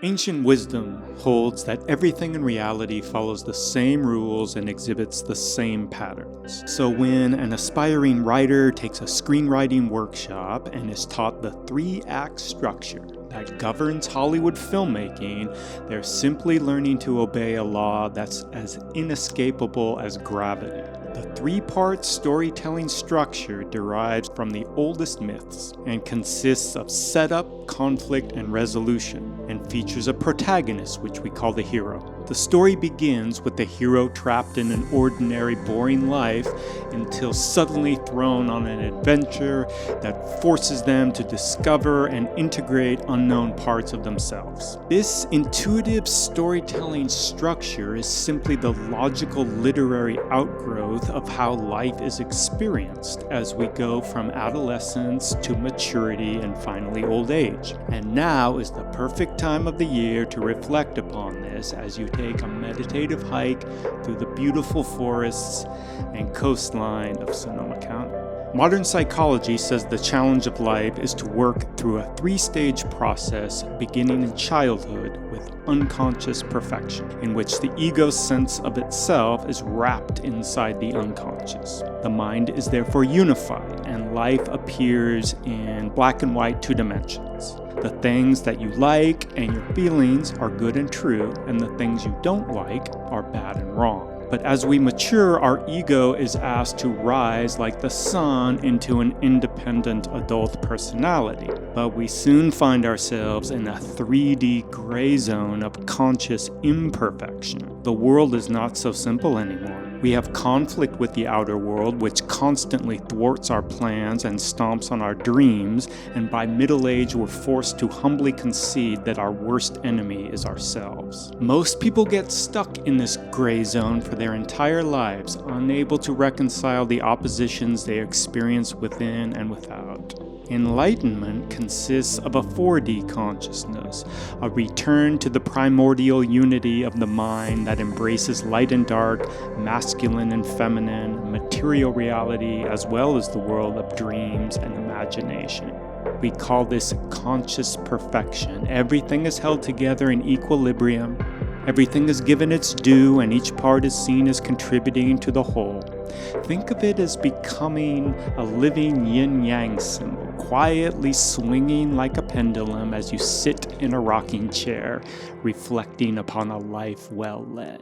Ancient wisdom holds that everything in reality follows the same rules and exhibits the same patterns. So when an aspiring writer takes a screenwriting workshop and is taught the 3-act structure that governs Hollywood filmmaking, they're simply learning to obey a law that's as inescapable as gravity. The 3-part storytelling structure derives from the oldest myths and consists of setup, conflict, and resolution, and features a protagonist, which we call the hero. The story begins with the hero trapped in an ordinary, boring life until suddenly thrown on an adventure that forces them to discover and integrate unknown parts of themselves. This intuitive storytelling structure is simply the logical literary outgrowth of how life is experienced as we go from adolescence to maturity and finally old age. And now is the perfect time of the year to reflect upon this as you take a meditative hike through the beautiful forests and coastline of Sonoma County. Modern psychology says the challenge of life is to work through a 3-stage process beginning in childhood with unconscious perfection, in which the ego's sense of itself is wrapped inside the unconscious. The mind is therefore unified, and life appears in black and white 2 dimensions. The things that you like and your feelings are good and true, and the things you don't like are bad and wrong. But as we mature, our ego is asked to rise like the sun into an independent adult personality. But we soon find ourselves in a 3D gray zone of conscious imperfection. The world is not so simple anymore. We have conflict with the outer world, which constantly thwarts our plans and stomps on our dreams, and by middle age we're forced to humbly concede that our worst enemy is ourselves. Most people get stuck in this gray zone for their entire lives, unable to reconcile the oppositions they experience within and without. Enlightenment consists of a 4D consciousness, a return to the primordial unity of the mind that embraces light and dark, masculine and feminine, material reality, as well as the world of dreams and imagination. We call this conscious perfection. Everything is held together in equilibrium. Everything is given its due, and each part is seen as contributing to the whole. Think of it as becoming a living yin-yang symbol, quietly swinging like a pendulum as you sit in a rocking chair, reflecting upon a life well led.